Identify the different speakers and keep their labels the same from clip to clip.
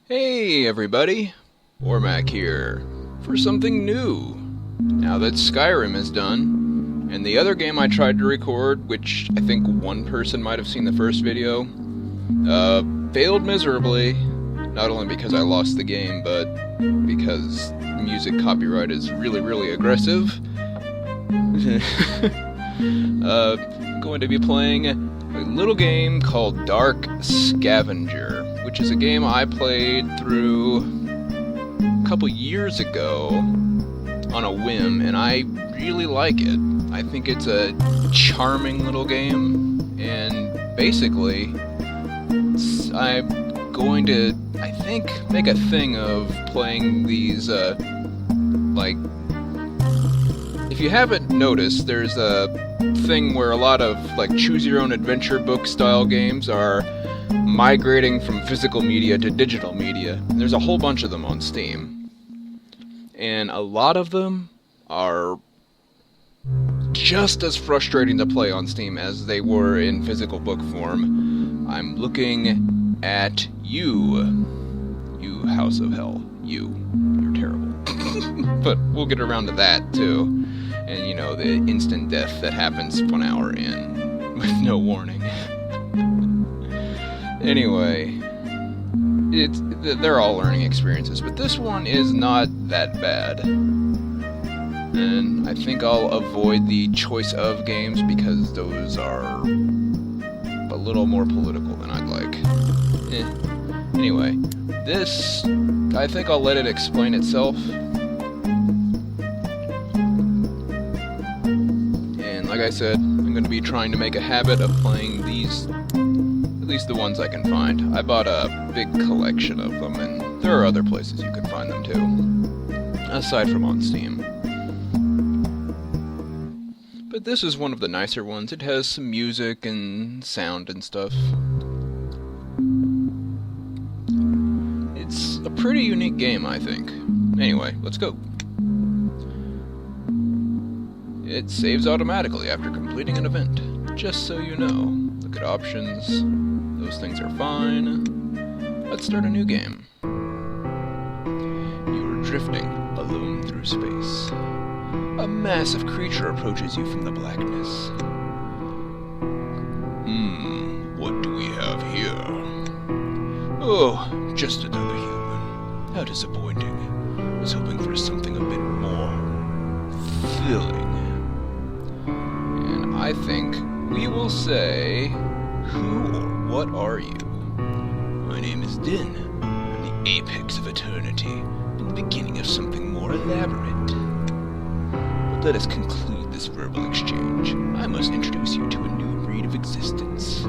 Speaker 1: Hey everybody, Ormac here, for something new. Now that Skyrim is done, and the other game I tried to record, which I think one person might have seen the first video, failed miserably, not only because I lost the game, but because music copyright is really aggressive. I'm going to be playing a little game called Dark Scavenger, which is a game I played through a couple years ago on a whim, and I really like it. I think it's a charming little game, and basically, I'm going to, I think, make a thing of playing these, if you haven't noticed, there's a thing where a lot of, choose-your-own-adventure book-style games are migrating from physical media to digital media. There's a whole bunch of them on Steam. And a lot of them are just as frustrating to play on Steam as they were in physical book form. I'm looking at you. You House of Hell. You're terrible. But we'll get around to that, too. And, the instant death that happens 1 hour in, with no warning. Anyway, they're all learning experiences, but this one is not that bad. And I think I'll avoid the choice of games because those are a little more political than I'd like. Anyway, this, I think I'll let it explain itself. And like I said, I'm going to be trying to make a habit of playing these, at least the ones I can find. I bought a big collection of them, and there are other places you can find them too, aside from on Steam. But this is one of the nicer ones. It has some music and sound and stuff. It's a pretty unique game, I think. Anyway, let's go. It saves automatically after completing an event, just so you know. Look at options. Those things are fine. Let's start a new game. You are drifting alone through space. A massive creature approaches you from the blackness. What do we have here? Oh, just another human. How disappointing. I was hoping for something a bit more filling. And I think we will say, who or what are you? My name is Din. I'm the apex of eternity, and the beginning of something more elaborate. But let us conclude this verbal exchange. I must introduce you to a new breed of existence.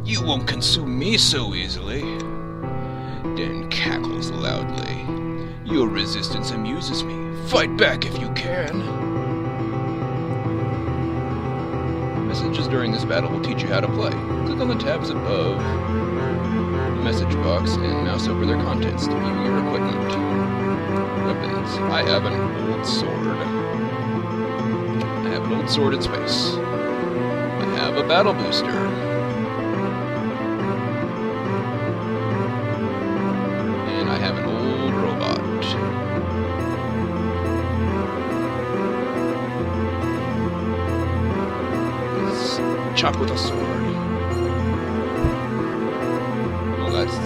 Speaker 1: You won't consume me so easily. Din cackles loudly. Your resistance amuses me. Fight back if you can. Messages during this battle will teach you how to play. Click on the tabs above the message box and mouse over their contents to view your equipment. Weapons. I have an old sword. I have an old sword in space. I have a battle booster. And I have an old robot. Chop with a sword. Well, that's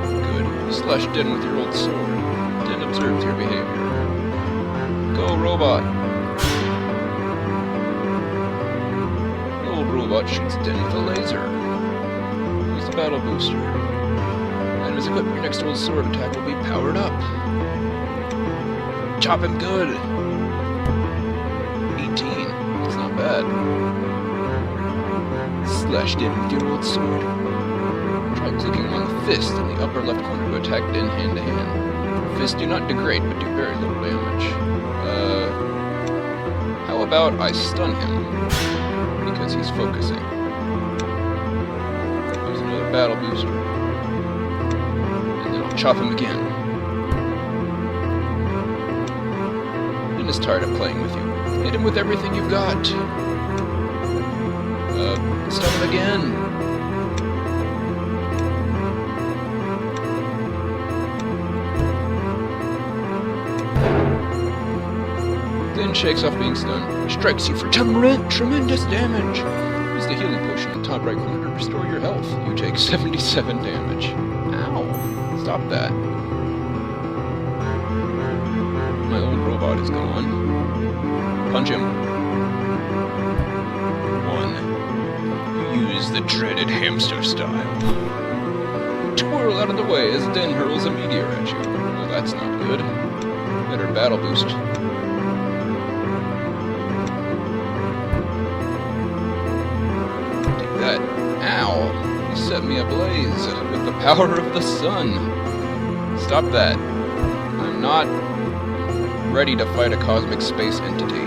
Speaker 1: good. You slashed Din with your old sword. Din observes your behavior. Go, robot! The old robot shoots Din with a laser. Use the battle booster. Items equipped with your next old sword attack will be powered up. Chop him good! 18. That's not bad. Slashed in with your old sword. Try clicking on the fist in the upper left corner to attack Din hand to hand. Fists do not degrade, but do very little damage. How about I stun him? Because he's focusing. There's another battle booster. And then I'll chop him again. Din is tired of playing with you. Hit him with everything you've got. Stun him again. shakes off being stunned. Strikes you for tremendous damage. Use the healing potion in the top right corner to restore your health. You take 77 damage. Ow. Stop that. My old robot is gone. Punch him. 1. Use the dreaded hamster style. Twirl out of the way as Den hurls a meteor at you. Well, that's not good. Better battle boost. Take that. Ow! You set me ablaze with the power of the sun. Stop that. I'm not ready to fight a cosmic space entity.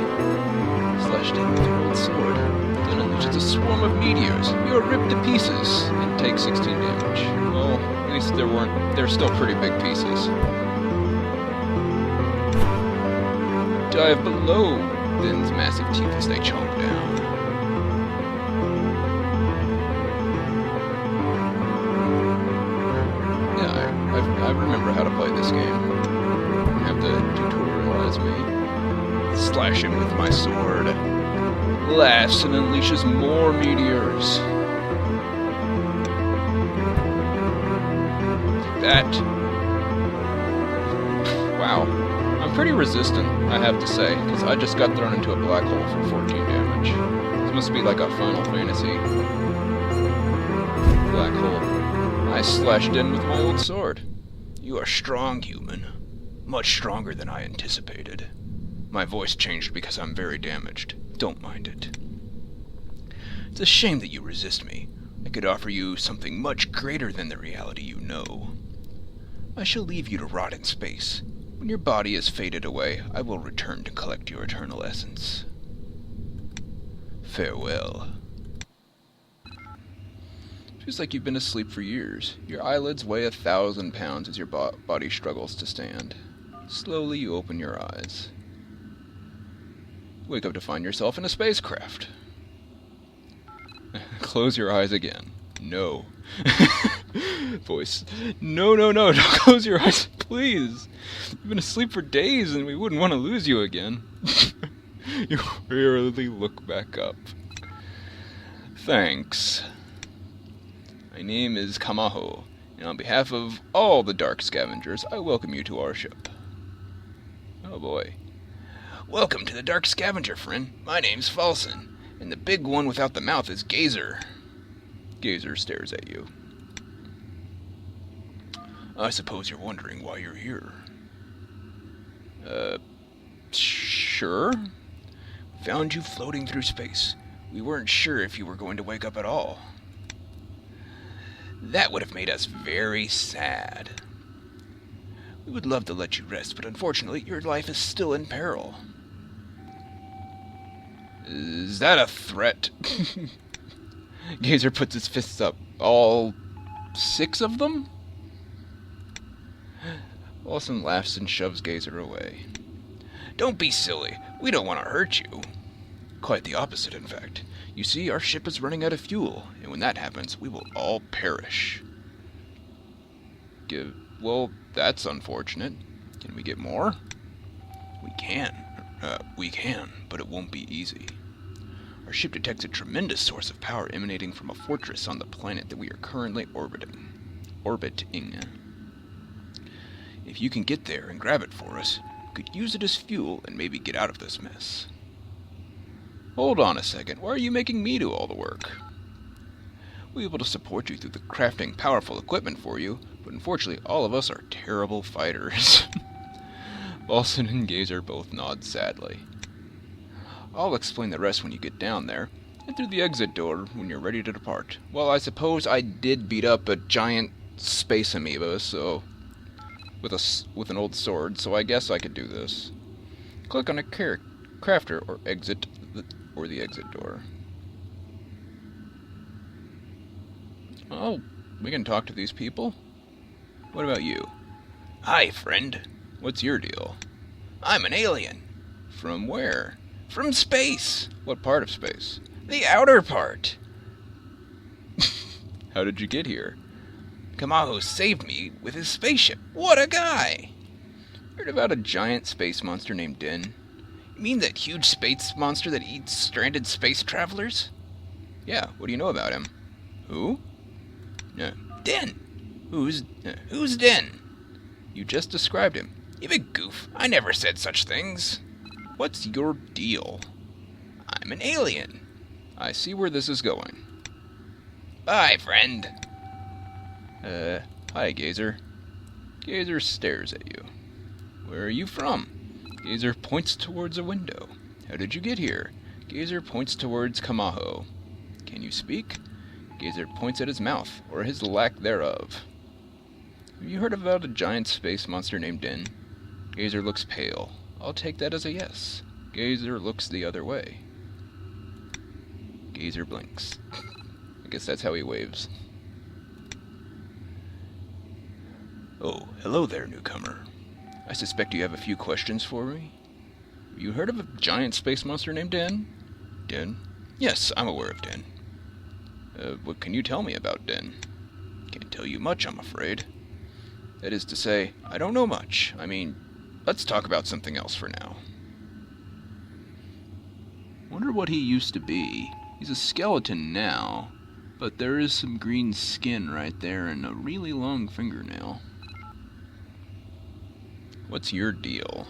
Speaker 1: Slashed in with your old sword. Then unleashes a swarm of meteors. You are ripped to pieces and take 16 damage. Well, at least they're still pretty big pieces. Dive below Den's massive teeth as they chomp down. Yeah, I remember how to play this game. Have to tutorialize me. Slash him with my sword. Laughs and unleashes more meteors. That. Wow. I'm pretty resistant, I have to say, because I just got thrown into a black hole for 14 damage. This must be like a Final Fantasy black hole. I slashed in with my old sword. You are strong, human. Much stronger than I anticipated. My voice changed because I'm very damaged. Don't mind it. It's a shame that you resist me. I could offer you something much greater than the reality you know. I shall leave you to rot in space. When your body is faded away, I will return to collect your eternal essence. Farewell. Feels like you've been asleep for years. Your eyelids weigh 1,000 pounds as your body struggles to stand. Slowly you open your eyes. Wake up to find yourself in a spacecraft. Close your eyes again. No. Voice. No, don't close your eyes, please. You've been asleep for days and we wouldn't want to lose you again. You rarely look back up. Thanks. My name is Kamaho, and on behalf of all the Dark Scavengers, I welcome you to our ship. Oh boy. Welcome to the Dark Scavenger, friend. My name's Falson, and the big one without the mouth is Gazer. Gazer stares at you. I suppose you're wondering why you're here. Sure. Found you floating through space. We weren't sure if you were going to wake up at all. That would have made us very sad. We would love to let you rest, but unfortunately, your life is still in peril. Is that a threat? Gazer puts his fists up. All 6 of them? Lawson laughs and shoves Gazer away. Don't be silly. We don't want to hurt you. Quite the opposite, in fact. You see, our ship is running out of fuel, and when that happens, we will all perish. Well, that's unfortunate. Can we get more? We can, but it won't be easy. Our ship detects a tremendous source of power emanating from a fortress on the planet that we are currently orbiting. If you can get there and grab it for us, we could use it as fuel and maybe get out of this mess. Hold on a second, why are you making me do all the work? We're able to support you through the crafting powerful equipment for you, but unfortunately all of us are terrible fighters. Balson and Gazer both nod sadly. I'll explain the rest when you get down there, and through the exit door when you're ready to depart. Well, I suppose I did beat up a giant space amoeba, so with an old sword, so I guess I could do this. Click on a crafter or exit the exit door. Oh, we can talk to these people? What about you? Hi, friend. What's your deal? I'm an alien. From where? From space. What part of space? The outer part. How did you get here? Kamaho saved me with his spaceship. What a guy! Heard about a giant space monster named Den? You mean that huge space monster that eats stranded space travelers? Yeah, what do you know about him? Who? Den. Who's Den? You just described him. You big goof. I never said such things. What's your deal? I'm an alien. I see where this is going. Bye, friend. Hi, Gazer. Gazer stares at you. Where are you from? Gazer points towards a window. How did you get here? Gazer points towards Kamaho. Can you speak? Gazer points at his mouth, or his lack thereof. Have you heard about a giant space monster named Den? Gazer looks pale. I'll take that as a yes. Gazer looks the other way. Gazer blinks. I guess that's how he waves. Oh, hello there, newcomer. I suspect you have a few questions for me. Have you heard of a giant space monster named Den? Den? Yes, I'm aware of Den. What can you tell me about Den? Can't tell you much, I'm afraid. That is to say, I don't know much. I mean, let's talk about something else for now. Wonder what he used to be. He's a skeleton now, but there is some green skin right there and a really long fingernail. What's your deal?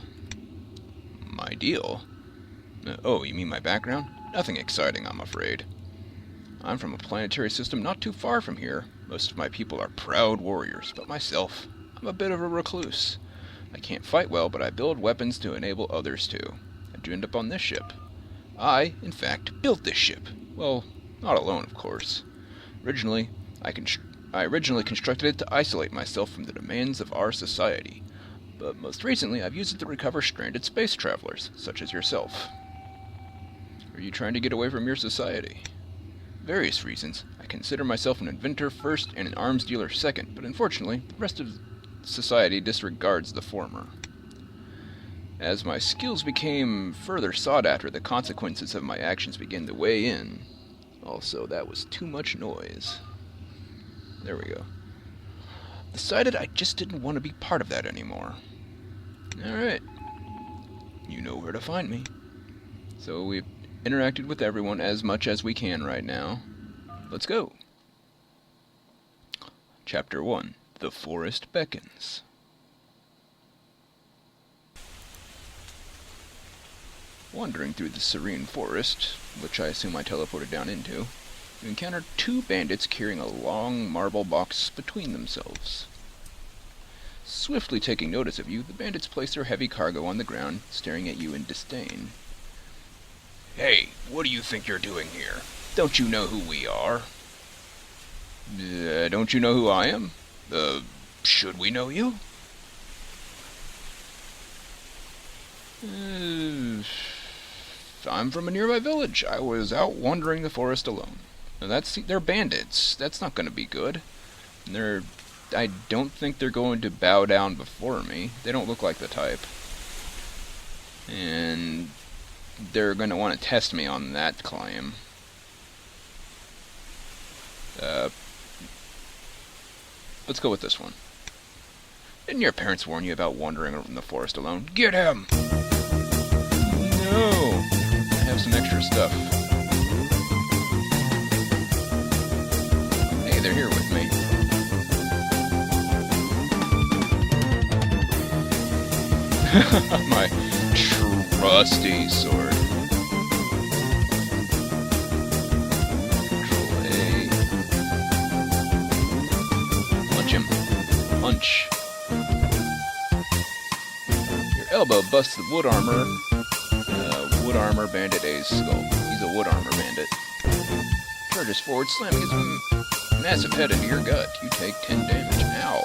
Speaker 1: My deal? Oh, you mean my background? Nothing exciting, I'm afraid. I'm from a planetary system not too far from here. Most of my people are proud warriors, but myself, I'm a bit of a recluse. I can't fight well, but I build weapons to enable others to. How'd you end up on this ship? I, in fact, built this ship. Well, not alone, of course. I originally constructed it to isolate myself from the demands of our society. But most recently, I've used it to recover stranded space travelers, such as yourself. Are you trying to get away from your society? Various reasons. I consider myself an inventor first and an arms dealer second, but unfortunately, the rest of society disregards the former. As my skills became further sought after, the consequences of my actions began to weigh in. Also, that was too much noise. There we go. Decided I just didn't want to be part of that anymore. Alright. You know where to find me. So we've interacted with everyone as much as we can right now. Let's go. Chapter 1. The Forest Beckons. Wandering through the serene forest, which I assume I teleported down into, you encounter two bandits carrying a long marble box between themselves. Swiftly taking notice of you, the bandits place their heavy cargo on the ground, staring at you in disdain. Hey, what do you think you're doing here? Don't you know who we are? Don't you know who I am? Should we know you? I'm from a nearby village. I was out wandering the forest alone. Now they're bandits. That's not going to be good. I don't think they're going to bow down before me. They don't look like the type. And they're going to want to test me on that claim. Let's go with this one. Didn't your parents warn you about wandering in the forest alone? Get him! No! I have some extra stuff. Hey, they're here with me. My trusty sword. Control A. Punch him. Punch. Your elbow busts the wood armor bandit A's skull. He's a wood armor bandit. Charges forward, slamming his massive head into your gut. You take 10 damage. Ow.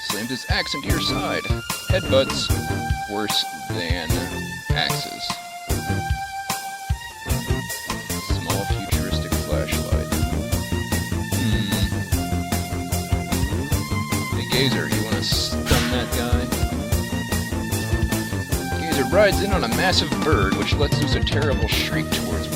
Speaker 1: Slams his axe into your side. Headbutts worse than axes. Small futuristic flashlight. Hey Gazer, you wanna stun that guy? Gazer rides in on a massive bird which lets loose a terrible shriek towards